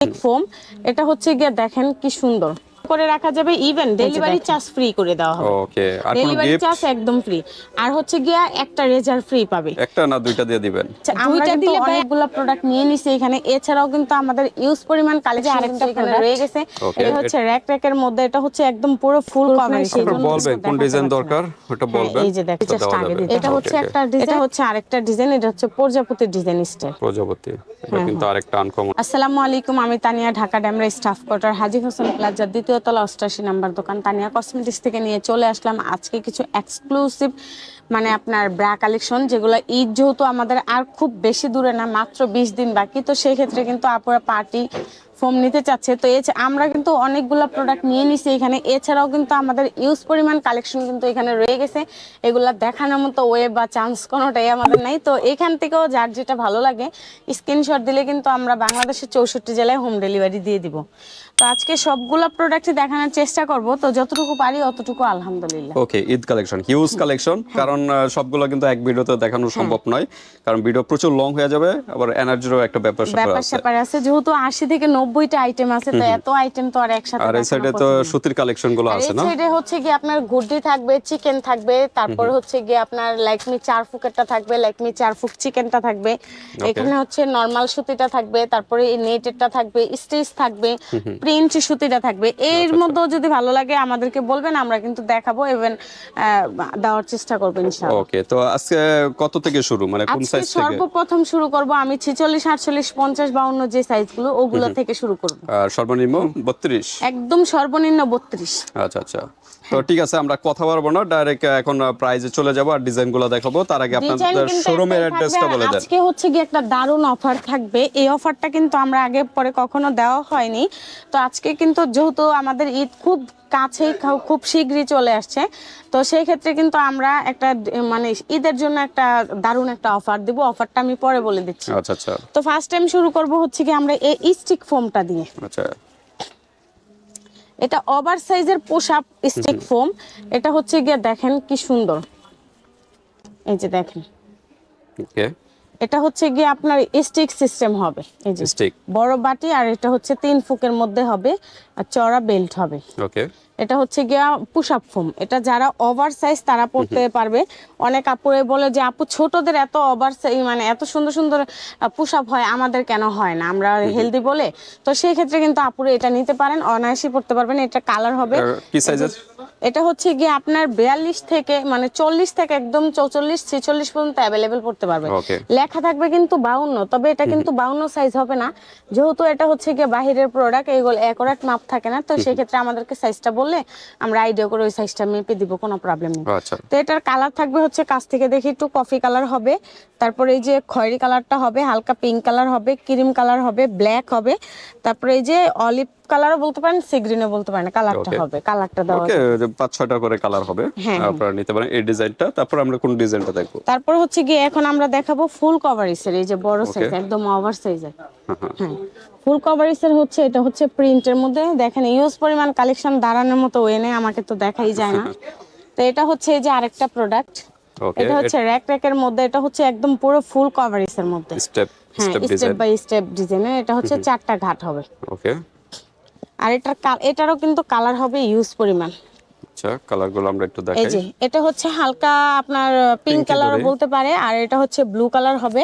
Foam এটা হচ্ছে গিয়ে দেখেন কি সুন্দর করে রাখা যাবে, ইভেন ডেলিভারি চার্জ ফ্রি করে দেওয়া হবে। ওকে, আর কোন ডেলিভারি গিফট? চার্জ একদম ফ্রি। আর হচ্ছে গিয়া একটা রেজার ফ্রি পাবে। একটা না দুইটা দিয়ে দিবেন? আমরা কিন্তু অনেকগুলো প্রোডাক্ট নিয়ে নিছি এখানে। এছাড়াও কিন্তু আমাদের ইউজ পরিমাণ কালেকশন আরেকটা এখানে রয়ে গেছে। এটা হচ্ছে র‍্যাকের মধ্যে, এটা হচ্ছে একদম পুরো ফুল কভার। সেইজন্য বলবেন কোন ডিজাইন দরকার ওটা বলবেন। এই যে দেখেন চেষ্টা আগে দিতে। এটা হচ্ছে একটা ডিজাইন, এটা হচ্ছে আরেকটা ডিজাইন, এটা হচ্ছে প্রজাপতি ডিজাইন স্টাইল। প্রজাপতি এটা কিন্তু আরেকটা আনকমন। আসসালামু আলাইকুম, আমি তানিয়া, ঢাকা ড্যামরা স্টাফ কোয়ার্টার হাজী হোসেন প্লাজা দ্বিতীয় তলা 88 নম্বর দোকান তানিয়া কসমেটিক্স থেকে নিয়ে চলে আসলাম আজকে কিছু এক্সক্লুসিভ মানে আপনার ব্রা কালেকশন, যেগুলো ঈদ যেহেতু আমাদের আর খুব বেশি দূরে না, মাত্র 20 দিন বাকি, তো সেই ক্ষেত্রে কিন্তু আপুরা পার্টি ফোম নিতে চাচ্ছে। তো আমরা কিন্তু অনেকগুলো প্রোডাক্ট নিয়ে নিছি এখানে। এছাড়াও কিন্তু আমাদের ইউজ পরিমাণ কালেকশন কিন্তু এখানে রয়ে গেছে। এগুলা দেখানোর মতো ওয়ে বা চান্স কোনোটাই আমাদের নাই। তো এখান থেকেও যার যেটা ভালো লাগে স্ক্রিনশট দিলে কিন্তু আমরা বাংলাদেশের 64 জেলায় হোম ডেলিভারি দিয়ে দিব। তো আজকে সবগুলো প্রোডাক্টই দেখানোর চেষ্টা করব, তো যতটুকু পারি অতটুকু আলহামদুলিল্লাহ। ওকে, ঈদ কালেকশন, হিউজ কালেকশন, কারণ সবগুলো কিন্তু এক ভিডিওতে দেখানো সম্ভব নয়, কারণ ভিডিও প্রচুর লং হয়ে যাবে, আবার এনার্জিরও একটা ব্যাপার স্যাপার আছে। যেহেতু 80 থেকে 90টা আইটেম আছে, তো এত আইটেম তো আর একসাথে আর এই সাইডে তো সুতির কালেকশন গুলো আছে না? এই সাইডে হচ্ছে কি আপনার গুড্ডি থাকবে, চিকেন থাকবে, তারপর হচ্ছে কি আপনার লাইকমি 4 ফুকেরটা থাকবে, লাইকমি 4 ফুক চিকেনটা থাকবে, এখানে হচ্ছে নরমাল সুতিটা থাকবে, তারপরে এই নেটেরটা থাকবে, স্টিচ থাকবে, প্রিন্ট সুতিটা থাকবে। এর মধ্যেও যদি ভালো লাগে আমাদেরকে বলবেন, আমরা কিন্তু দেখাবো এবং দেওয়ার চেষ্টা করব ইনশাআল্লাহ। ওকে, তো আজকে কত থেকে শুরু, মানে কোন সাইজ থেকে? সর্বপ্রথম শুরু করব আমি 46, 48, 50, 52 যে সাইজগুলো ওগুলো থেকে শুরু করব। আর সর্বনিম্ন 32? একদম সর্বনিম্ন 32। আচ্ছা আচ্ছা, তো ঠিক আছে, আমরা কথা বলবো না, ডাইরেক্ট এখন প্রাইজে চলে যাব আর ডিজাইনগুলো দেখাবো। তার আগে আপনাদের শোরুমের অ্যাড্রেসটা বলে দেন। আজকে হচ্ছে কি একটা দারুণ অফার থাকবে, এই অফারটা কিন্তু আমরা আগে পরে কখনো দেওয়া হয়নি। তো আজকে কিন্তু যেহেতু আমাদের ঈদ খুব কাছেই, খুব শীঘ্রই চলে আসছে, তো সেই ক্ষেত্রে কিন্তু আমরা একটা মানে ঈদের জন্য একটা দারুণ একটা অফার দিব। অফারটা আমি পরে বলে দিচ্ছি। আচ্ছা আচ্ছা, তো ফার্স্ট টাইম শুরু করব হচ্ছে কি আমরা এই স্টিক ফোমটা দিয়ে। আচ্ছা, এটা ওভার সাইজের পোশাক স্টিক ফোম। এটা হচ্ছে গিয়ে দেখেন কি সুন্দর, এই যে দেখেন। ওকে, এটা হচ্ছে গিয়ে আপনার স্টিক সিস্টেম হবে, এই যে স্টিক বড় বাটি, আর এটা হচ্ছে 3 ফুকের মধ্যে হবে, আর চড়া বেল্ট হবে। ওকে, এটা হচ্ছে গিয়া পুশ আপ ফোম। এটা যারা ওভার সাইজ তারা পড়তে পারবে। অনেক আপুরে বলে যে আপু ছোটদের এত ওভার সাইজ মানে এত সুন্দর সুন্দর পুশ আপ হয়, আমাদের কেন হয় না, আমরা হেলদি বলে। তো সেই ক্ষেত্রে কিন্তু আপুরে এটা নিতে পারেন, অনায়াসে পড়তে পারবেন। এটা কালার হবে কি সাইজের? এটা হচ্ছে গিয়ে আপনার 42 থেকে মানে 40 থেকে একদম 44, 46 পর্যন্ত অ্যাভেলেবেল পড়তে পারবে। লেখা থাকবে কিন্তু 52, তবে এটা কিন্তু 52 সাইজ হবে না, যেহেতু এটা হচ্ছে গিয়ে বাহিরের প্রোডাক্ট, এগুলো অ্যাকুরেট মাপ থাকে না। তো সেই ক্ষেত্রে আমাদেরকে সাইজটা বললে আমরা আইডিয়া করে ওই সাইজটা মেপে দিব, কোনো প্রবলেম নেই। তো এটার কালার থাকবে হচ্ছে, কাছ থেকে দেখি একটু কফি কালার হবে, তারপরে এই যে খয়েরি কালারটা হবে, হালকা পিঙ্ক কালার হবে, ক্রিম কালার হবে, ব্ল্যাক হবে, তারপরে এই যে অলিভ কালারও বলতে পারেন, সি গ্রিনও বলতে পারেন, কালারটা হবে, কালারটা দাও। ওকে, 5-6টা করে কালার হবে, আপনারা নিতে পারেন এই ডিজাইনটা। তারপর আমরা কোন ডিজাইনটা দেখব? তারপর হচ্ছে গিয়ে এখন আমরা দেখাবো ফুল কভারিজের, এই যে বড় সাইজ, একদম ওভার সাইজের। হ্যাঁ, ফুল কভারিজের হচ্ছে, এটা হচ্ছে প্রিন্টের মধ্যে। দেখেন ইউজ পরিমাণ কালেকশন, দাঁড়ানোর মতো ওয়ে নেই, আমাকে তো দেখাই যায় না। তো এটা হচ্ছে এই যে আরেকটা প্রোডাক্ট, এটা হচ্ছে র‍্যাকের মধ্যে, এটা হচ্ছে একদম পুরো ফুল কভারিজের মধ্যে, স্টেপ বাই স্টেপ ডিজাইনের। এটা হচ্ছে 4টা ঘাট হবে। ওকে, আর এটারও কিন্তু কালার হবে ইউজ পরিমাণ। আচ্ছা, কালারগুলো আমরা একটু দেখাই। এই যে এটা হচ্ছে হালকা আপনার পিঙ্ক কালারও বলতে পারে, আর এটা হচ্ছে ব্লু কালার হবে।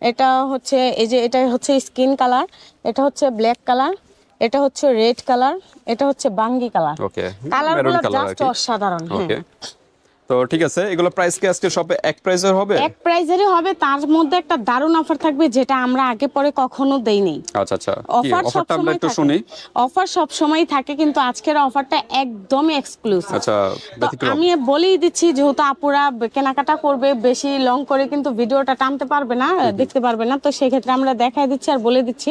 এটা হচ্ছে এই যে এটা হচ্ছে স্কিন কালার, এটা হচ্ছে ব্ল্যাক কালার, এটা হচ্ছে রেড কালার, এটা হচ্ছে বাঙ্গি কালার। ওকে, কালারগুলো জাস্ট অসাধারণ। ওকে, তো ঠিক আছে, এগুলো প্রাইস কি আজকে সবে এক প্রাইসের হবে? এক প্রাইসেরই হবে, তার মধ্যে একটা দারুণ অফার থাকবে যেটা আমরা আগে পরে কখনো দেই নাই। আচ্ছা আচ্ছা, কি অফারটা আমরা একটু শুনি। অফার সব সময় থাকে, কিন্তু আজকের অফারটা একদমই এক্সক্লুসিভ। আচ্ছা, আমি বলেই দিচ্ছি, যেহেতু আপুরা কেনাকাটা করবে, বেশি লং করে কিন্তু ভিডিওটা টানতে পারবে না, দেখতে পারবে না, তো সেই ক্ষেত্রে আমরা দেখাই দিচ্ছি আর বলে দিচ্ছি।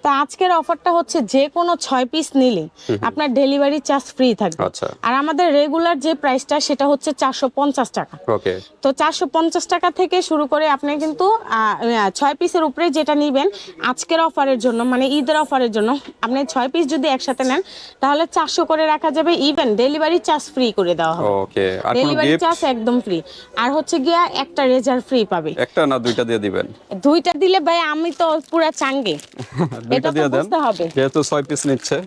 তো আজকের অফারটা হচ্ছে যে কোনো 6 পিস নিলে আপনার ডেলিভারি চার্জ ফ্রি থাকবে। আর আমাদের রেগুলার যে প্রাইসটা সেটা হচ্ছে 450 টাকা। ওকে, তো 450 টাকা থেকে শুরু করে আপনি কিন্তু 6 পিসের উপরে যেটা নেবেন আজকের অফারের জন্য, মানে ঈদের অফারের জন্য, আপনি 6 পিস যদি একসাথে নেন তাহলে 400 করে রাখা যাবে। ইভেন ডেলিভারি চার্জ ফ্রি করে দেওয়া হবে। ওকে, আর কোন ডেলিভারি গিফট? চার্জ একদম ফ্রি। আর হচ্ছে গিয়া একটা রেজার ফ্রি পাবে। একটা না দুইটা দিয়ে দিবেন? দুইটা দিলে ভাই আমি তো পুরা চাঙ্গে। দুইটা দিয়ে দেন, বুঝতে হবে যেহেতু 6 পিস নিচ্ছে।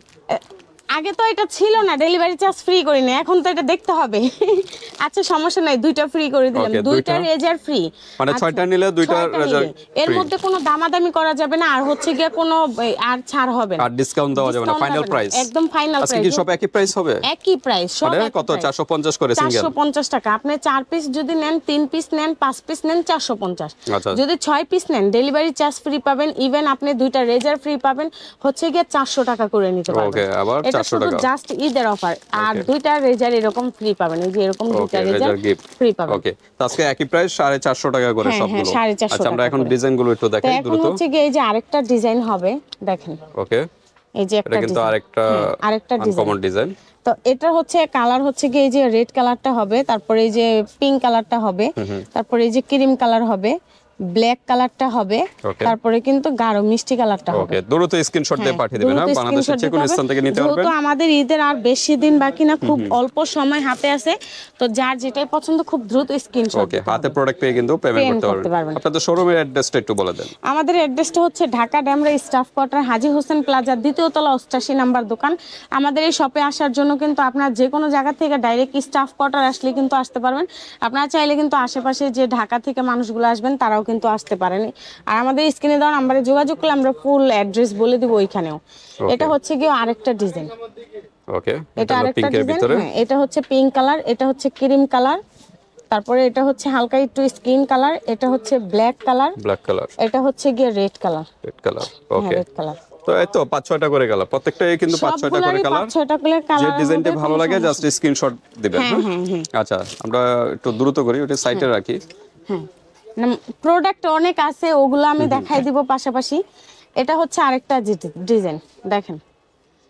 আগে তো এটা ছিল না, ডেলিভারি চার্জ ফ্রি করি না, এখন তো এটা দেখতে হবে। আচ্ছা সমস্যা নাই, দুইটা ফ্রি করে দিলাম, Okay, দুইটা দুইটা? রেজার ফ্রি। মানে 6টা নিলে দুইটা রেজার এর ফ্রি। মধ্যে কোনো দামাদামি করা যাবে না, আর হচ্ছে গিয়ে কোনো আর ছাড় হবে না, আর ডিসকাউন্ট দেওয়া যাবে না, Discount ফাইনাল হবে না, প্রাইস একদম ফাইনাল আজকে কি প্রাইস। সব একই প্রাইস হবে? একই প্রাইস সব। মানে একই কত? price। 450 করে সিঙ্গেল? 450 টাকা। আপনি 4 পিস যদি নেন, 3 পিস নেন, 5 পিস নেন, 450। আচ্ছা। যদি 6 পিস নেন ডেলিভারি চার্জ ফ্রি পাবেন। ইভেন আপনি দুইটা রেজার ফ্রি পাবেন, হচ্ছে গিয়ে 400 টাকা করে নিতে পারবেন। ওকে, আবার এটা 400 শুধু টাকা। জাস্ট ঈদের অফার। আর Okay. দুইটা রেজার এরকম ফ্রি পাবেন, এই যে এরকম দুইটা ওকে, রেজার রেজার গিফট ফ্রি পাবেন। ওকে, তো আজকে একই প্রাইস 450 টাকা করে হ্যাঁ, সবগুলো। 450 আচ্ছা, আমরা টাকা এখন করে। ডিজাইনগুলো একটু তো দেখাই এখন দ্রুত। হচ্ছে গিয়ে এই যে আরেকটা ডিজাইন হবে, দেখেন ওকে, এই যে এটা একটা কিন্তু ডিজাইন। আরেকটা আনকমন ডিজাইন। তো এটা হচ্ছে কালার হচ্ছে কি এই যে রেড কালারটা হবে, তারপরে এই যে পিঙ্ক কালারটা হবে, তারপরে এই যে ক্রিম কালার হবে, ব্ল্যাক কালারটা হবে, Okay. তারপরে কিন্তু গাঢ় মিষ্টি কালারটা হবে। ওকে, দ্রুত স্ক্রিনশট দিয়ে পাঠিয়ে দিবেন। হ্যাঁ, বাংলাদেশের যে কোনো স্থান থেকে নিতে পারবেন। যেহেতু আমাদের ঈদের আর বেশি দিন বাকি না, খুব অল্প সময় হাতে আছে, তো যার যেটাই পছন্দ খুব দ্রুত স্ক্রিনশট ওকে, হাতে প্রোডাক্ট পেয়ে কিন্তু পেমেন্ট Payment করতে করতে পারবেন। পারবেন। আপনাদের শোরুমের অ্যাড্রেসটা একটু বলে দেন। আমাদের অ্যাড্রেসটা হচ্ছে ঢাকা ড্যামরা স্টাফ কোয়ার্টার, হাজী হোসেন প্লাজা, দ্বিতীয় তলা, 88 নাম্বার দোকান। আমাদের এই শপে আসার জন্য কিন্তু আপনার যে কোনো জায়গা থেকে ডাইরেক্ট স্টাফ কোয়ার্টার আসলে কিন্তু আসতে পারবেন। আপনারা চাইলে কিন্তু আশেপাশে যে ঢাকা থেকে মানুষগুলো আসবেন তারাও কিন্তু আসতে পারেন। আর আমাদের স্ক্রিনে দেওয়া নাম্বারে যোগাযোগ করলে আমরা ফুল অ্যাড্রেস বলে দিব ওইখানেও। এটা হচ্ছে কি আরেকটা ডিজাইন। ওকে, এটা আরেকটা পিঙ্কের ডিজাইন। ভিতরে। হ্যাঁ, এটা হচ্ছে পিঙ্ক কালার, এটা হচ্ছে ক্রিম কালার, তারপরে এটা হচ্ছে হালকা একটু স্কিন কালার, এটা হচ্ছে ব্ল্যাক কালার, ব্ল্যাক কালার, এটা হচ্ছে গিয়ে রেড কালার। Red colour. হ্যাঁ, ওকে, রেড কালার। তো এই তো 5-6টা করে কালার, প্রত্যেকটাই কিন্তু 5-6টা করে কালার। 5-6টা করে যে কালার। ডিজাইনটা ভালো লাগে জাস্ট স্ক্রিনশট দিবেন। হ্যাঁ, হ্যাঁ, হ্যাঁ, হ্যাঁ। আচ্ছা, আমরা একটু দ্রুত করি, ওটা সাইডে রাখি। হ্যাঁ, প্রোডাক্ট অনেক আছে, ওগুলো আমি দেখাই দিব পাশাপাশি। এটা হচ্ছে আরেকটা ডিজাইন, দেখেন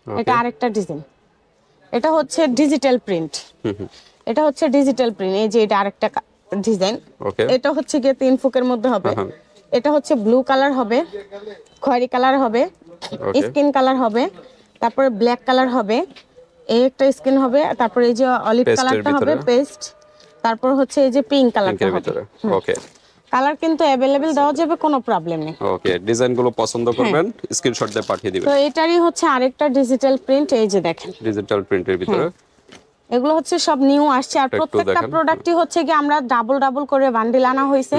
এটা আরেকটা ডিজাইন। এটা হচ্ছে ডিজিটাল প্রিন্ট। এটা হচ্ছে ডিজিটাল প্রিন্ট, এই যে এটা আরেকটা ডিজাইন। ওকে, এটা হচ্ছে গিয়ে 3 ফুকের মধ্যে হবে। হ্যাঁ। এটা হচ্ছে ব্লু কালার হবে, খয়েরি কালার হবে, ওকে, স্কিন কালার হবে, তারপরে ব্ল্যাক কালার হবে, এই একটা স্কিন হবে, তারপরে এই যে অলিভ Paste এর কালারটা হবে ভিতরে। পেস্ট, তারপর হচ্ছে এই যে পিঙ্ক কালারটা পিঙ্কের হবে। ভিতরে। ওকে, কালার কিন্তু অ্যাভেলেবেল দেওয়া যাবে, কোনো প্রবলেম নেই। ওকে, ডিজাইনগুলো পছন্দ করবেন, স্ক্রিনশট দিয়ে পাঠিয়ে দিবেন। তো এটারই হচ্ছে আরেকটা ডিজিটাল প্রিন্ট, এই যে দেখেন ডিজিটাল প্রিন্টের ভিতরে। এগুলো হচ্ছে সব নিউ আসছে। আর একটু প্রত্যেকটা দেখান। প্রোডাক্টই হচ্ছে কি আমরা ডাবল করে বান্ডিল আনা হয়েছে,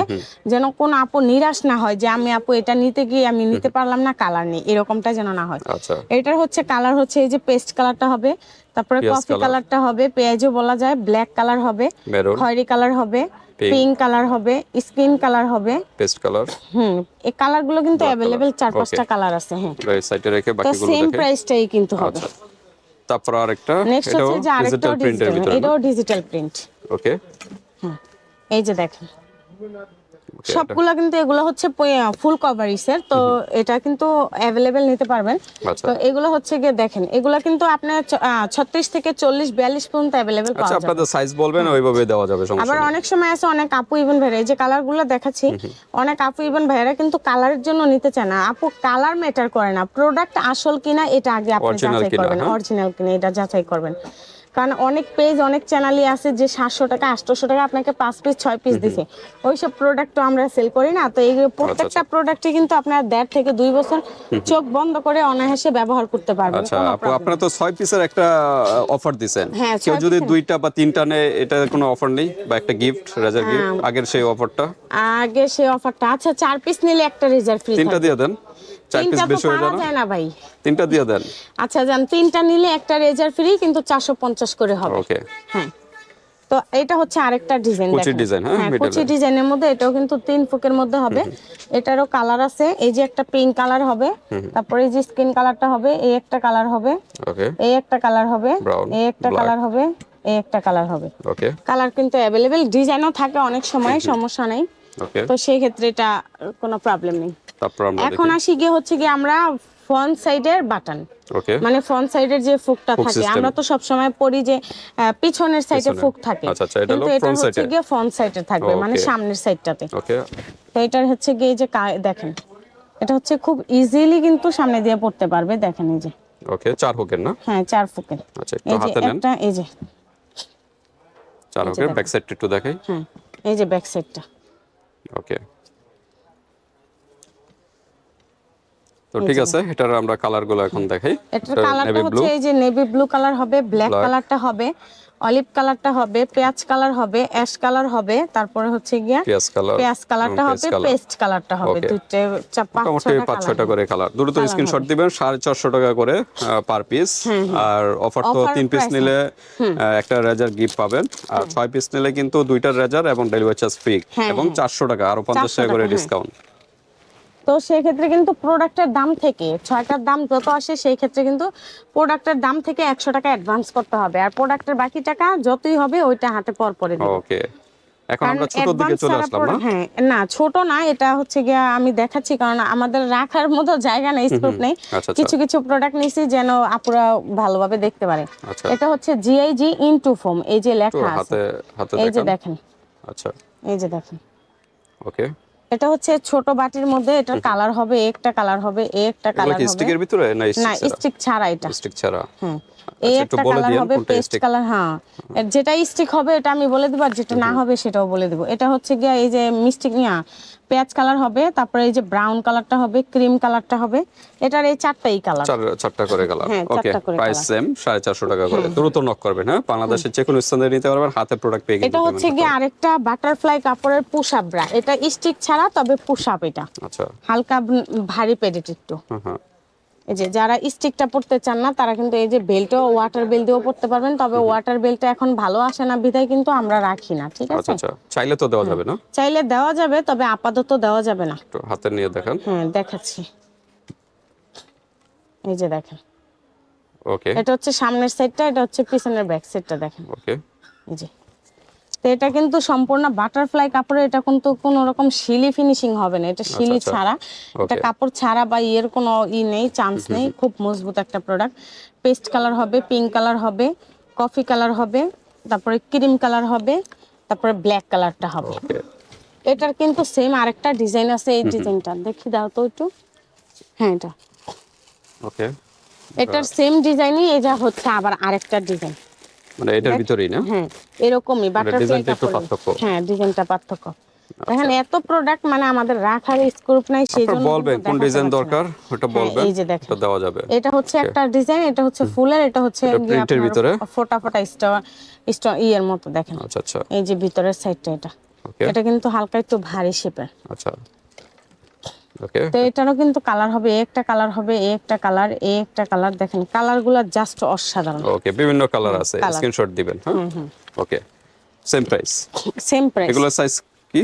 যেন কোন আপু নিরাশ না হয় যে আমি আপু এটা নিতে গিয়ে আমি নিতে পারলাম না, কালার নেই, এরকমটা যেন না হয়। আচ্ছা, এটার হচ্ছে কালার হচ্ছে এই যে পেস্ট কালারটা হবে, তারপরে পেঁয়াজ কফি কালার। কালারটা হবে, পেঁয়াজও বলা যায়, ব্ল্যাক কালার হবে, মেরুন, খয়েরি কালার হবে, Pink। পিঙ্ক কালার হবে, স্কিন কালার হবে। Paste colour. এই কালারগুলো কিন্তু Black অ্যাভেলেবেল color, 4-5টা okay। কালার আছে। হ্যাঁ, এই সাইডে রেখে তো বাকিগুলো সেম দেখে। প্রাইসটাই কিন্তু হবে। আচ্ছা, তারপর আরেকটা, নেক্সট এটাও হচ্ছে যে আরেকটা ডিজিটাল প্রিন্টের ডিজিটাল, ভিতরে। এটাও ডিজিটাল প্রিন্ট। ওকে, এই যে দেখেন সবগুলা কিন্তু এগুলো হচ্ছে ফুল কভারিসের, তো এটা কিন্তু অ্যাভেলেবেল নিতে পারবেন। আচ্ছা। তো এগুলো হচ্ছে গিয়ে দেখেন, এগুলা কিন্তু আপনার 36 থেকে 40-42 পর্যন্ত অ্যাভেলেবেল আচ্ছা, পাওয়া যাবে। আপনাদের সাইজ বলবেন, ওইভাবে দেওয়া যাবে, সমস্যা আবার নেই। অনেক সময় আছে অনেক আপু ইভেন ভাইরা, এই যে কালারগুলো দেখাচ্ছি, অনেক আপু ইভেন ভাইরা কিন্তু কালারের জন্য নিতে চায় না। আপু কালার ম্যাটার করে না, প্রোডাক্ট আসল কিনা এটা আগে আপনি Original যাচাই কিনা, করবেন, হ্যাঁ। অরিজিনাল কিনা এটা যাচাই করবেন। কারণ অনেক পেজ অনেক চ্যানেলই আছে যে 700 টাকা 800 টাকা আপনাকে 5 পিস 6 পিস দিছে, ওইসব প্রোডাক্ট তো আমরা সেল করি না। তো এই প্রত্যেকটা প্রোডাক্টই কিন্তু আপনার 1.5 থেকে 2 বছর চোখ বন্ধ করে অনায়াসে ব্যবহার করতে পারবেন। আচ্ছা কোনো আপু, problem আপনারা তো 6 পিসের একটা অফার দিবেন, হ্যাঁ, কেউ 6 যদি piece-এর। 2টা বা 3টা নেয়, এটা কোনো অফার নেই, বা একটা গিফট, রেজার গিফট, আগের সেই অফারটা? আগে সেই অফারটা, আচ্ছা 4 পিস নিলে একটা রিজার্ভ ফ্রি 3টা দিয়ে দেন, 4 পিস 3টা তো বেশি হয়ে পাওয়া যায় না? যায় না ভাই। 3টা দিয়ে দেন। আচ্ছা জান, 3টা নিলে একটা রেজার ফ্রি, কিন্তু 450 করে হবে। ওকে, হ্যাঁ, তো এটা হচ্ছে আরেকটা ডিজাইন, কুচি ডিজাইন, হ্যাঁ, হ্যাঁ, middle কুচি এ। ডিজাইনের মধ্যে, এটাও কিন্তু 3 ফুকের মধ্যে হবে। এটারও কালার আছে, এই যে একটা পিঙ্ক কালার হবে, তারপরে এই যে স্কিন কালারটা হবে, এই একটা কালার হবে, ওকে, এই একটা কালার হবে, Brown, এই একটা black। কালার হবে, এই একটা কালার হবে। ওকে, কালার কিন্তু অ্যাভেলেবেল, ডিজাইনও থাকে অনেক সময়, সমস্যা নেই। ওকে, তো সেই ক্ষেত্রে এটা কোনো প্রবলেম নেই। তারপর আমরা এখন দেখি। আসি গিয়ে হচ্ছে গিয়ে আমরা ফ্রন্ট সাইডের বাটন, ওকে, মানে ফ্রন্ট সাইডের যে ফুকটা Hook থাকে, system। আমরা তো সব সময় পরি যে পিছনের সাইডে পিছনে। ফুক থাকে, আচ্ছা, আচ্ছা, এটা হলো কিন্তু এটা front হচ্ছে side-এ। গিয়ে ফ্রন্ট সাইডে থাকবে, মানে Okay। সামনের সাইডটাতে। ওকে, তো এটার হচ্ছে গিয়ে এই যে দেখেন, এটা হচ্ছে খুব ইজিলি কিন্তু সামনে দিয়ে পড়তে পারবে, দেখেন এই যে। ওকে, 4 হুকের না? হ্যাঁ 4 ফুকের। আচ্ছা, একটু এই যে হাতে নেন। একটা, এই যে 4 এই যে হুকের, দেখেন। ব্যাক সাইডটা একটু দেখাই। হ্যাঁ এই যে ব্যাক সাইডটা। ওকে, তো ঠিক আছে, এটার আমরা কালারগুলো এখন দেখাই। এটার কালারটা হচ্ছে এই যে নেভি ব্লু কালার হবে, ব্ল্যাক Black। কালারটা হবে, অলিভ কালারটা হবে, পেঁয়াজ কালার হবে, অ্যাশ কালার হবে, তারপরে হচ্ছে গিয়া পেঁয়াজ কালার, পেঁয়াজ কালারটা হবে, পেস্ট কালারটা হবে, Okay। দুইটা মোটামুটি 5-6টা করে কালার। দ্রুত স্ক্রিনশট দিবেন, 450 টাকা করে পার পিস। আর অফার তো Offer 3 পিস price নিলে একটা রেজার গিফট পাবেন, আর 6 পিস নিলে কিন্তু দুইটার রেজার এবং ডেলিভারি চার্জ ফ্রি, এবং 400 টাকা আরো 50 টাকা করে ডিসকাউন্ট। তো সেই ক্ষেত্রে কিন্তু প্রোডাক্টের দাম থেকে 6টার দাম যত আসে, সেই ক্ষেত্রে কিন্তু প্রোডাক্টের দাম থেকে 100 টাকা অ্যাডভান্স করতে হবে, আর প্রোডাক্টের বাকি টাকা যতই হবে ওইটা হাতে পরে দিব। ওকে, এখন আমরা ছোট দিকে চলে আসলাম না? হ্যাঁ না, ছোট না, এটা হচ্ছে গিয়া আমি দেখাচ্ছি কারণ আমাদের রাখার মতো জায়গা নেই, স্কোপ নেই। আচ্ছা, কিছু কিছু প্রোডাক্ট নিছি যেন আপুরা ভালোভাবে দেখতে পারে। আচ্ছা। এটা হচ্ছে জিআইজি ইনটু ফোম, এই যে তো লেখা আছে, হাতে হাতে এই যে দেখেন। দেখেন, আচ্ছা, এই যে দেখেন। ওকে, এটা হচ্ছে ছোট বাটির মধ্যে, এটার কালার হবে, একটা কালার হবে, একটা এগুলো কালার কি হবে। স্টিকের ভিতরে না না, স্টিক ছাড়া? স্টিক ছাড়া এটা। স্টিক ছাড়া। হ্যাঁ, এই আচ্ছা, একটু একটা বলে কালার দিন হবে, কোনটা পেস্ট স্টিক। কালার। হ্যাঁ, যেটা স্টিক হবে এটা আমি বলে দিব, আর যেটা না হবে সেটাও বলে দিব। এটা হচ্ছে গিয়া এই যে মিষ্টি পেঁয়াজ কালার হবে, তারপরে এই যে ব্রাউন কালারটা হবে, ক্রিম কালারটা হবে। এটার এই চারটাই কালার, চারটা করে কালার। হ্যাঁ, ওকে, চারটা করে প্রাইস কালার। সেম 450 টাকা করে। দ্রুত নক করবেন, হ্যাঁ, বাংলাদেশের যে কোনো স্থানে নিতে পারবেন, হাতে প্রোডাক্ট পেয়ে কিন্তু এটা হচ্ছে গিয়ে আরেকটা বাটারফ্লাই কাপড়ের পুশ আপ ব্রা, এটা স্টিক ছাড়া, তবে পুশ আপ। এটা আচ্ছা, হালকা ভারী পেডেট একটু। হ্যাঁ, এই যে যারা স্টিকটা পড়তে চান না, তারা কিন্তু এই যে বেল্টও ওয়াটার বেল্ট দিয়েও পড়তে পারবেন, তবে ওয়াটার বেল্টটা এখন ভালো আসে না বিধায় কিন্তু আমরা রাখি না, ঠিক আচ্ছা, আছে। আচ্ছা, চাইলে তো দেওয়া যাবে না? চাইলে দেওয়া যাবে, তবে আপাতত দেওয়া যাবে না। একটু হাতে নিয়ে দেখেন। হ্যাঁ দেখাচ্ছি, এই যে দেখেন, ওকে, এটা হচ্ছে সামনের সাইডটা, এটা হচ্ছে পিছনের ব্যাক সাইডটা, দেখেন ওকে, এই যে। তো এটা কিন্তু সম্পূর্ণ বাটারফ্লাই কাপড়ে, এটা কিন্তু কোনো রকম শিলি ফিনিশিং হবে না, এটা শিলি আচ্ছা, ছাড়া, এটা ওকে। কাপড় ছাড়া বা ইয়ের কোনো নেই, চান্স নেই। খুব মজবুত একটা প্রোডাক্ট। পেস্ট কালার হবে, পিঙ্ক কালার হবে, কফি কালার হবে, তারপরে ক্রিম কালার হবে, তারপরে ব্ল্যাক কালারটা হবে। ওকে, এটার কিন্তু সেম আরেকটা ডিজাইন আছে, এই ডিজাইনটা দেখি দাও তো একটু। হ্যাঁ, এটা ওকে, এটার সেম ডিজাইনই, এটা হচ্ছে আবার আরেকটা ডিজাইন। মানে এটার ভিতরেই না? হ্যাঁ, এরকমই বাটারফ্লাই ডিজাইনটা একটু কাপড়। পার্থক্য। হ্যাঁ, ডিজাইনটা পার্থক্য। এখানে এত প্রোডাক্ট, মানে আমাদের রাখার স্কোপ নাই, সেই আপনারা জন্য বলবেন কোন ডিজাইন দরকার, ওটা বলবেন, এই যে দেখেন, এটা দেওয়া যাবে। এটা হচ্ছে একটা ডিজাইন, এটা হচ্ছে ফুলের, এটা হচ্ছে এটা প্রিন্টের ভিতরে ফোটা ফোটা স্টোন ইয়ের মতো, দেখেন। আচ্ছা, আচ্ছা, এই যে ভিতরের সাইডটা, এটা ওকে, এটা কিন্তু হালকা একটু ভারী শেপের। আচ্ছা, ওকে, তো এটারও কিন্তু কালার হবে, একটা কালার হবে, একটা কালার, একটা কালার, দেখেন কালারগুলো জাস্ট অসাধারণ। ওকে, বিভিন্ন কালার আছে, colour। স্ক্রিনশট দিবেন, হ্যাঁ। ওকে, সেম প্রাইস। Same price. এগুলো সাইজ কি?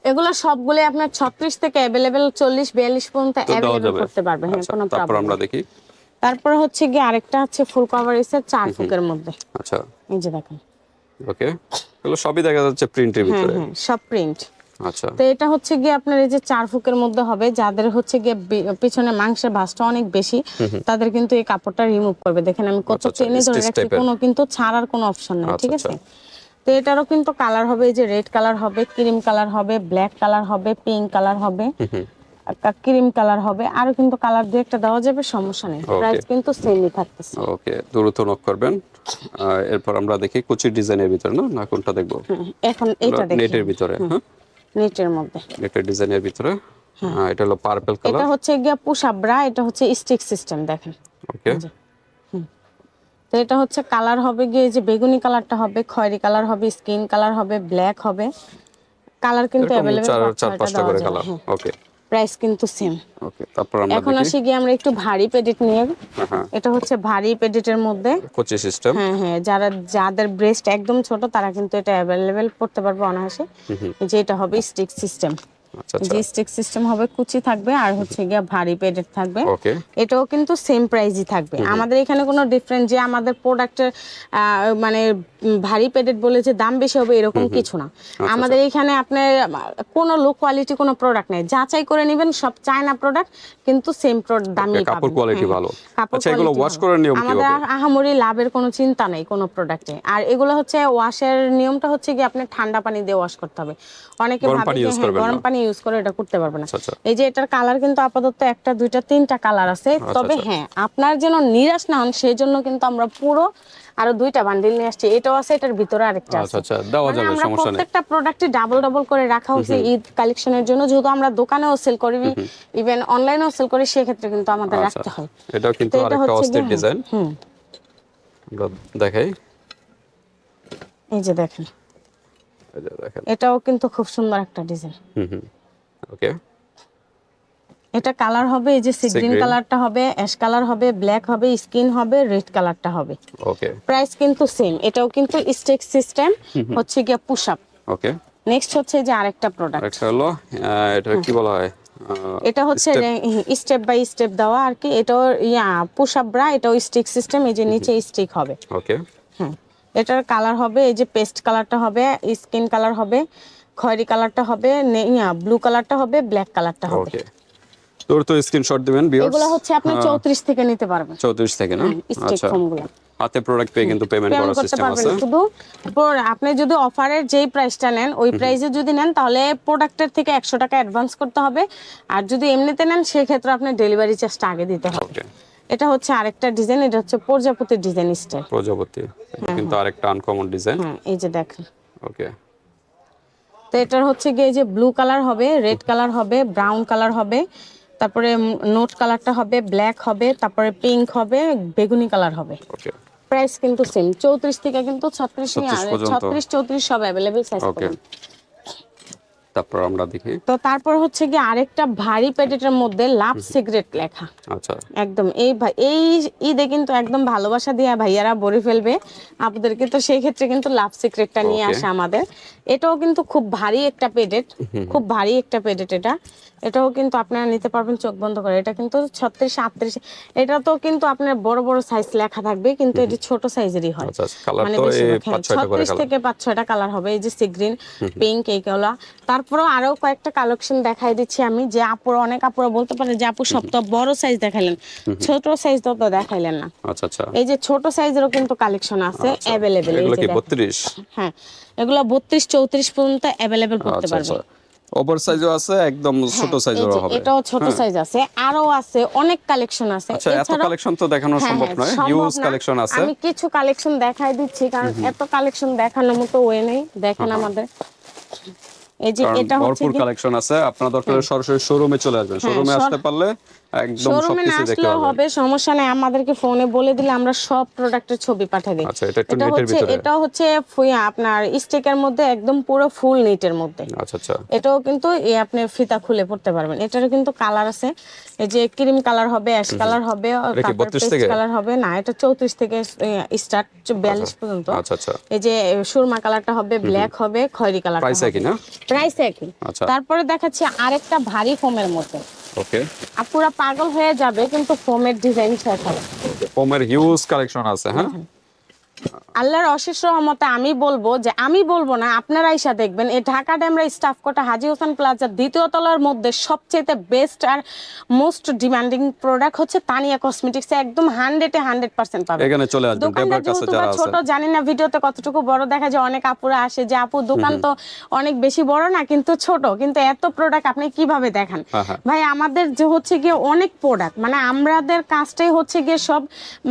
এগুলো সবগুলো আপনার 36 থেকে अवेलेबल 40 42 পর্যন্ত তো দেওয়া अवेलेबल যাবে। করতে পারবেন, হ্যাঁ, আচ্ছা, কোনো তারপর প্রবলেম আমরা নেই। দেখি। তারপর হচ্ছে গিয়ে আরেকটা হচ্ছে ফুল কভারেজের 4 ফুকের মধ্যে, আচ্ছা, এই যে দেখেন। ওকে, এগুলো সবই দেখা যাচ্ছে প্রিন্টের হ্যাঁ ভিতরে। হ্যাঁ, সব প্রিন্ট। আচ্ছা, তো এটা হচ্ছে গিয়ে আপনার এই যে 4 ফুকের মধ্যে হবে, যাদের হচ্ছে গিয়ে পিছনে মাংসের ভাঁজটা অনেক বেশি, তাদের কিন্তু এই কাপড়টা রিমুভ করবে। দেখেন আমি কত আচ্ছা, টেনে ধরে stitch রাখছি, type-এর। কোনো কিন্তু ছাড়ার কোনো অপশন নাই, আচ্ছা, ঠিক আচ্ছা। আছে। তো এটারও কিন্তু কালার হবে, এই যে রেড কালার হবে, ক্রিম কালার হবে, ব্ল্যাক কালার হবে, পিঙ্ক কালার হবে, ক্রিম কালার হবে, আরো কিন্তু কালার দিয়ে একটা দেওয়া যাবে, সমস্যা নেই। Okay। প্রাইস কিন্তু সেমই থাকতেছে। ওকে, দ্রুত নক করবেন। এরপর আমরা দেখি কুচির ডিজাইনের ভিতরে, না না কোনটা দেখবো? এখন এইটা দেখি, নেটের ভিতরে, হ্যাঁ, নেটের মধ্যে। নেটের ডিজাইনের ভিতরে। এটা হলো পার্পল এটা কালার। হচ্ছে গিয়া পুশ আপ ব্রা, এটা হচ্ছে স্টিক সিস্টেম, দেখেন। ওকে, তো এটা হচ্ছে কালার হবে গিয়ে যে বেগুনি কালারটা হবে, খয়েরি কালার হবে, স্কিন কালার হবে, ব্ল্যাক হবে। কালার কিন্তু এরকম अवेलेबल চার পাঁচটা করে কালার। ওকে, প্রাইস কিন্তু সেম। ওকে, তারপর আমরা এখন দেখি। আসি গিয়ে আমরা একটু ভারী পেডিট নিয়ে। হ্যাঁ, এটা হচ্ছে ভারী পেডিটের মধ্যে। কোচি সিস্টেম। হ্যাঁ হ্যাঁ, যাদের ব্রেস্ট একদম ছোট তারা কিন্তু এটা अवेलेबल করতে পারবে অনায়াসে। যে এটা হবে স্টিক সিস্টেম। আচ্ছা আচ্ছা যে স্টিক সিস্টেম হবে, কুচি থাকবে আর হচ্ছে গিয়ে ভারী পেডেড থাকবে। ওকে, এটাও কিন্তু সেম প্রাইসই থাকবে। আমাদের এখানে কোনো ডিফারেন্ট যে আমাদের প্রোডাক্টের মানে ভারী পেডেড বলে যে দাম বেশি হবে এরকম কিছু না। আমাদের এখানে আপনার কোনো লো কোয়ালিটি কোনো প্রোডাক্ট নেই, যাচাই করে নেবেন, সব চায়না প্রোডাক্ট কিন্তু সেম দামই পাবেন। কাপড় কোয়ালিটি ভালো। কাপড় আচ্ছা, এগুলো ওয়াশ করার নিয়ম কি আমাদের হবে? আহামরি লাভের কোনো চিন্তা নেই কোনো প্রোডাক্টে। আর এগুলো হচ্ছে ওয়াশের নিয়মটা হচ্ছে কি আপনি ঠান্ডা পানি দিয়ে ওয়াশ করতে হবে। অনেকে ভাবে যে হ্যাঁ গরম পানি ইউজ করে এটা করতে পারবে না। এই যে এটার কালার কিন্তু আপাতত একটা দুইটা তিনটা কালার আছে। তবে হ্যাঁ আপনার যেন নিরাশ না হন সেই জন্য কিন্তু আমরা পুরো আরো দুইটা বান্ডিল নিয়ে আসছি। এটাও আছে, এটার ভিতরে আরেকটা আছে। আচ্ছা আচ্ছা, দেওয়া যাবে, আমরা সমস্যা নেই। প্রত্যেকটা প্রোডাক্টে ডাবল ডাবল করে রাখা হয়েছে ঈদ কালেকশনের জন্য, যেহেতু আমরা দোকানেও সেল করি ইভেন অনলাইনেও সেল করি, সেক্ষেত্রে কিন্তু আমাদের রাখতে হয়। এটাও কিন্তু আরেকটা অস্থির ডিজাইন, আমরা দেখাই। এই যে দেখেন, এই যে দেখেন, এটাও কিন্তু খুব সুন্দর একটা ডিজাইন। ওকে, এটা কালার হবে এই যে সি গ্রিন কালারটা হবে, অ্যাশ কালার হবে, ব্ল্যাক হবে, স্কিন হবে, রেড কালারটা হবে। ওকে, প্রাইস কিন্তু সেম। এটাও কিন্তু স্টিক সিস্টেম, হচ্ছে গিয়া পুশ আপ। ওকে, নেক্সট হচ্ছে যে আরেকটা প্রোডাক্ট, আরেকটা হলো এটা কি বলা হয়, এটা হচ্ছে স্টেপ বাই স্টেপ দেওয়া আর কি। এটাও পুশ আপ ব্রা, এটাও স্টিক সিস্টেম, এই যে নিচে স্টিক হবে। ওকে, হ্যাঁ, এটার কালার হবে এই যে পেস্ট কালারটা হবে, স্কিন কালার হবে, খয়েরি কালারটা হবে, ব্লু কালারটা হবে, ব্ল্যাক কালারটা হবে। ওকে, তোর তো স্ক্রিনশট দিবেন ভিউয়ার্স। এগুলো হচ্ছে আপনি 34 থেকে নিতে পারবেন। 34 থেকে না? স্টিক আচ্ছা, ফোমগুলো হাতে প্রোডাক্ট পেয়ে কিন্তু পেমেন্ট করার সিস্টেম আছে। শুধু আপনি যদি অফারের যেই প্রাইসটা নেন ওই প্রাইসে যদি নেন তাহলে প্রোডাক্টের থেকে 100 টাকা অ্যাডভান্স করতে হবে। আর যদি এমনিতে নেন সেই ক্ষেত্রে আপনি ডেলিভারি চার্জটা আগে দিতে হবে। এটা হচ্ছে আরেকটা ডিজাইন, এটা হচ্ছে প্রজাপতির ডিজাইন স্টাইল। প্রজাপতি, এটা কিন্তু আরেকটা আনকমন ডিজাইন। হ্যাঁ, এই যে দেখেন। ওকে, তো এটার হচ্ছে গিয়ে যে ব্লু কালার হবে, রেড কালার হবে, ব্রাউন কালার হবে, তারপরে নোট কালারটা হবে, ব্ল্যাক হবে, তারপরে পিঙ্ক হবে, বেগুনি কালার হবে। ওকে, প্রাইস কিন্তু সেম। 34 থেকে কিন্তু 36 34 সব अवेलेबल সাইজ পাবেন। তারপর আমরা দেখি। তো তারপর হচ্ছে কি আরেকটা ভারী প্যাকেটের মধ্যে লাভ সিগারেট লেখা। আচ্ছা, একদম এই ঈদে কিন্তু একদম ভালোবাসা দিয়ে ভাইয়ারা ভরে ফেলবে আপনাদেরকে। তো সেই ক্ষেত্রে কিন্তু লাভ সিগারেটটা নিয়ে আসে আমাদের। এটাও কিন্তু খুব ভারী একটা প্যাকেট, খুব ভারী একটা প্যাকেট। এটাও কিন্তু আপনারা নিতে পারবেন চোখ বন্ধ করে। এটা কিন্তু 36 38, এটা তো কিন্তু আপনার বড় বড় সাইজ লেখা থাকবে, কিন্তু এটি ছোট সাইজেরই হয়। মানে বেশি 36 থেকে 5-6টা কালার হবে। এই যে সি গ্রিন, পিঙ্ক, এইগুলা। তারপরেও আরো কয়েকটা কালেকশন দেখাই দিচ্ছি আমি, যে আপুরা অনেক আপুরা বলতে পারে যে আপু সব তো বড় সাইজ দেখাইলেন, ছোট সাইজ তো দেখাইলেন না। আচ্ছা আচ্ছা, এই যে ছোট সাইজেরও কিন্তু কালেকশন আছে अवेलेबल। এগুলো কি 32? হ্যাঁ, এগুলো 32 34 পর্যন্ত अवेलेबल করতে পারবেন। ওভার সাইজও আছে, একদম ছোট সাইজেরও হবে। এটাও ছোট সাইজ আছে, আরো আছে, অনেক কালেকশন আছে। আচ্ছা, এত কালেকশন তো দেখানো সম্ভব নয়, হিউজ কালেকশন আছে। আমি কিছু কালেকশন দেখাই দিচ্ছি, কারণ এত কালেকশন দেখানোর মতো ওয়ে নেই। দেখেন আমাদের এই যে এটা হচ্ছে ভরপুর কালেকশন আছে। আপনারা দরকার সরাসরি শোরুমে চলে আসবেন, শোরুমে আসতে পারলে একদম সবকিছু দেখতে পারবেন। হবে, সমস্যা নাই। আমাদেরকে ফোনে বলে দিলে আমরা সব প্রোডাক্টের ছবি পাঠিয়ে দিই। আচ্ছা, এটা একটু নেটের ভিতরে। এটা হচ্ছে আপনার স্টিকের মধ্যে একদম পুরো ফুল নেটের মধ্যে। আচ্ছা আচ্ছা, এটাও কিন্তু আপনি ফিতা খুলে পড়তে পারবেন। এটারও কিন্তু কালার আছে, এই যে ক্রিম কালার হবে, অ্যাশ কালার হবে, তারপর পেস্ট কালার হবে। না, এটা 34 থেকে স্টার্ট 42 পর্যন্ত। আচ্ছা আচ্ছা, এই যে সুরমা কালারটা হবে, ব্ল্যাক হবে, খয়েরি কালার। প্রাইস একই না? প্রাইস একই। তারপরে দেখাচ্ছি আরেকটা ভারী ফোমের মধ্যে। ওকে, আপুরা পাগল হয়ে যাবে কিন্তু ফোমের ডিজাইন দেখাবো। ফোমের হিউজ কালেকশন আছে। হ্যাঁ, আল্লাহর অশেষ রহমতে আমি বলবো না, আপনারা এসে দেখবেন। এই ঢাকা ডেমরা স্টাফ কোটা হাজী হোসেন প্লাজার দ্বিতীয় তলার মধ্যে সবচেয়ে বেস্ট আর মোস্ট ডিমান্ডিং প্রোডাক্ট হচ্ছে তানিয়া কসমেটিক্স। একদম 100-এ 100% পাবেন। এখানে চলে আসবেন। দোকানটা যেহেতু ছোট, জানি না ভিডিওতে কতটুকু বড় দেখা যায়। অনেক আপুরা আসে যে আপু দোকান তো অনেক বেশি বড় না, কিন্তু ছোট, কিন্তু এত প্রোডাক্ট আপনি কিভাবে দেখান? ভাই আমাদের যে হচ্ছে গিয়ে অনেক প্রোডাক্ট, মানে আমাদের কাজটাই হচ্ছে গিয়ে সব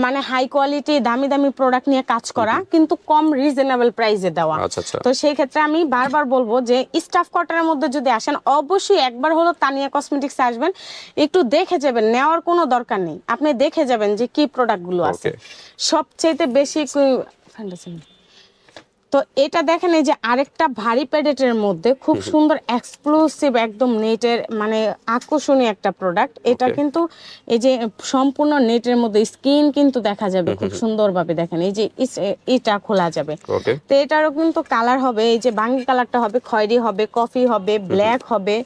মানে হাই কোয়ালিটি দামি দামি প্রোডাক্ট নিয়ে কাজ করা, কিন্তু কম রিজনেবল প্রাইসে দেওয়া। তো সেই ক্ষেত্রে আমি বারবার বলবো যে স্টাফ কোয়ার্টারের মধ্যে যদি আসেন অবশ্যই একবার হলো তানিয়া কসমেটিক্স আসবেন, একটু দেখে যাবেন। নেওয়ার কোনো দরকার নেই, আপনি দেখে যাবেন যে কি প্রোডাক্টগুলো আছে। সবচেয়ে বেশি তো এটা দেখেন, এই যে আরেকটা ভারী প্যাডেটের মধ্যে খুব সুন্দর এক্সক্লুসিভ একদম নেটের মানে আকর্ষণীয় একটা প্রোডাক্ট। এটা কিন্তু এই যে সম্পূর্ণ নেটের মধ্যে স্কিন কিন্তু দেখা যাবে খুব সুন্দরভাবে। দেখেন এই যে এটা খোলা যাবে। তো এটারও কিন্তু কালার হবে, এই যে বাঙ্গি কালারটা হবে, খয়েরি হবে, কফি হবে, ব্ল্যাক হবে,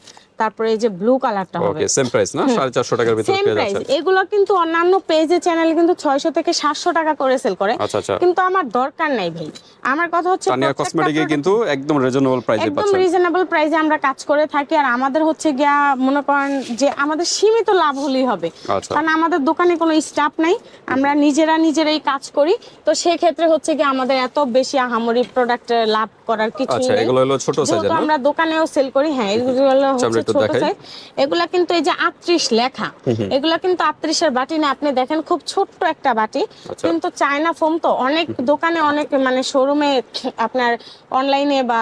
তারপরে এই যে ব্লু কালারটা হবে ওকে সেম প্রাইস না 450 টাকার ভিতরে সেম পেয়ে প্রাইস। যাচ্ছেন। এগুলো কিন্তু অন্যান্য পেজে চ্যানেলে কিন্তু 600 থেকে 700 টাকা করে সেল করে, আচ্ছা আচ্ছা। কিন্তু আমার দরকার নাই ভাই। আমার কথা হচ্ছে তানিয়া কসমেটিকে কিন্তু একদম রিজনেবল প্রাইসে একদম পাচ্ছেন। রিজনেবল প্রাইসে আমরা কাজ করে থাকি। আর আমাদের হচ্ছে গিয়া মনে করেন যে আমাদের সীমিত লাভ হলেই হবে, আচ্ছা। কারণ আমাদের দোকানে কোনো স্টাফ নাই, আমরা নিজেরাই কাজ করি। তো সেই ক্ষেত্রে হচ্ছে কি আমাদের এত বেশি আহামরি প্রোডাক্ট লাভ করার কিছু আচ্ছা নেই। এগুলো হলো ছোট সাইজের যেহেতু না? আমরা দোকানেও সেল করি, হ্যাঁ এগুলো আমরা হচ্ছে একটু ছোট দেখাই। সাইজ। এগুলা কিন্তু এই যে 38 লেখা, এগুলা কিন্তু 38 এর বাটি না, আপনি দেখেন খুব ছোট্ট একটা বাটি, আচ্ছা। কিন্তু চায়না ফোম তো অনেক দোকানে অনেক মানে শোরুমে আপনার অনলাইনে বা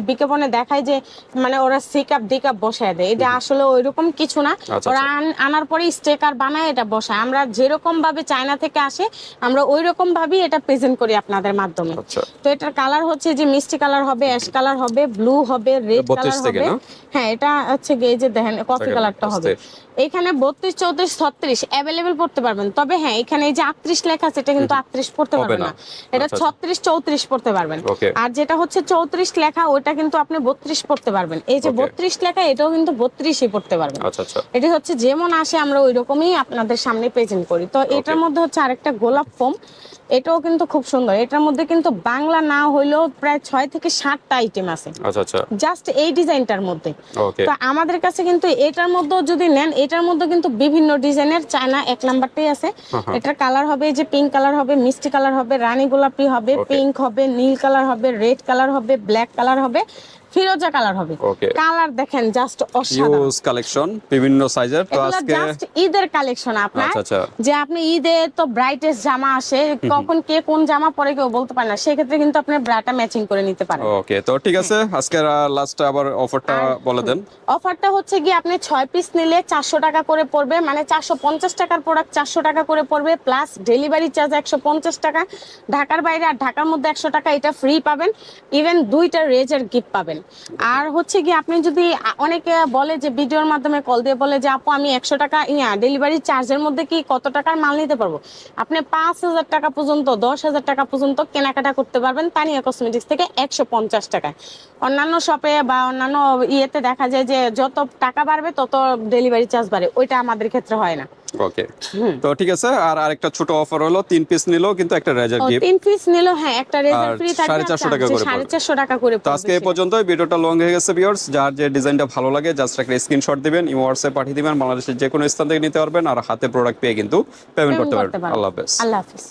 বিজ্ঞাপনে দেখায় যে মানে ওরা সিকাপ ডিকাপ বসায় দেয়, এটা আসলে ওইরকম কিছু না। আচ্ছা, ওরা আনার পরে স্টিকার বানায় এটা বসায়, আমরা যেরকম ভাবে চায়না থেকে আসে আমরা ওই রকম ভাবেই এটা প্রেজেন্ট করি আপনাদের মাধ্যমে। আচ্ছা। তো এটার কালার হচ্ছে যে মিষ্টি কালার হবে, অ্যাশ কালার হবে, ব্লু হবে, রেড 32 কালার থেকে হবে। না? হ্যাঁ এটা হচ্ছে গিয়ে যে দেখেন কফি দেখেন, কালারটা হবে। এখানে 32, 34, 36 অ্যাভেলেবেল পড়তে পারবেন। তবে হ্যাঁ এখানে এই যে 38 লেখা আছে এটা কিন্তু 38 পড়তে হবে পারবেন না। না, এটা আচ্ছা, 36, 34 পড়তে পারবেন। ওকে। আর যেটা হচ্ছে 34 লেখা ওটা কিন্তু আপনি 32 পড়তে পারবেন। এই যে ওকে। 32 লেখা এটাও কিন্তু 32ই পড়তে পারবেন। আচ্ছা আচ্ছা। এটা হচ্ছে যেমন আসে আমরা ওই রকমই আপনাদের সামনে প্রেজেন্ট করি। তো এটার মধ্যে হচ্ছে আরেকটা গোলাপ ফোম, এটাও কিন্তু খুব সুন্দর। এটার মধ্যে কিন্তু বাংলা না হইলেও প্রায় 6 থেকে 7টা আইটেম আছে আচ্ছা আচ্ছা। জাস্ট এই ডিজাইনটার মধ্যে। ওকে। তো আমাদের কাছে কিন্তু এটার মধ্যেও যদি নেন, এটার মধ্যে কিন্তু বিভিন্ন ডিজাইনের চায়না 1 নাম্বারটাই আছে। এটার কালার হবে যে পিঙ্ক কালার হবে, মিষ্টি কালার হবে, রানী গোলাপি হবে, Okay. পিঙ্ক হবে, নীল কালার হবে, রেড কালার হবে, ব্ল্যাক কালার হবে, ফিরোজা কালার হবে। Okay. কালার দেখেন জাস্ট অসাধারণ। ইউজ কালেকশন বিভিন্ন সাইজের। তো এগুলো আজকে জাস্ট ঈদের কালেকশন আপনার। আচ্ছা, আচ্ছা। যে আপনি ঈদে তো ব্রাইটেস্ট জামা আসে, কখন কে কোন জামা পরে কেউ বলতে পারে না, সেক্ষেত্রে কিন্তু আপনি ব্রাটা ম্যাচিং করে নিতে পারেন। ওকে তো ঠিক আছে, আজকের লাস্ট আবার অফারটা বলে দেন। অফারটা হচ্ছে কি আপনি 6 পিস নিলে 400 টাকা করে পড়বে, মানে 450 টাকার প্রোডাক্ট 400 টাকা করে পড়বে, প্লাস ডেলিভারি চার্জ 150 টাকা। ঢাকার বাইরে আর ঢাকার মধ্যে 100 টাকা এটা ফ্রি পাবেন, ইভেন 2টা রেজার গিফট পাবেন। আর হচ্ছে কি আপনি যদি অনেকে বলে যে ভিডিওর মাধ্যমে কল দিয়ে বলে যে আপু আমি 100 টাকা ডেলিভারি চার্জের মধ্যে কি কত টাকার মাল নিতে পারবো, আপনি 5000 টাকা পর্যন্ত 10,000 টাকা পর্যন্ত কেনাকাটা করতে পারবেন তানিয়া কসমেটিক্স থেকে 150 টাকায়। অন্যান্য শপে বা অন্যান্য ইয়েতে দেখা যায় যে যত টাকা বাড়বে তত ডেলিভারি চার্জ বাড়ে, ওইটা আমাদের ক্ষেত্রে হয় না। ওকে তো ঠিক আছে। আর আরেকটা ছোট অফার হলো 3 পিস নিলেও কিন্তু একটা রেজার গিফট। 3 পিস নিলো, হ্যাঁ একটা রেজার আর ফ্রি থাকবে, 450 টাকা করে পড়বে। 450 টাকা করে তো আজকে এই পর্যন্তই, ভিডিওটা লং হয়ে গেছে ভিউয়ার্স। যার যে ডিজাইনটা ভালো লাগে জাস্ট একটা স্ক্রিনশট দিবেন, হোয়াটসঅ্যাপে পাঠিয়ে দিবেন, বাংলাদেশের যে কোনো স্থান থেকে নিতে পারবেন, আর হাতে প্রোডাক্ট পেয়ে কিন্তু পেমেন্ট করতে পারবেন। আল্লাহ হাফেজ। আল্লাহ হাফেজ।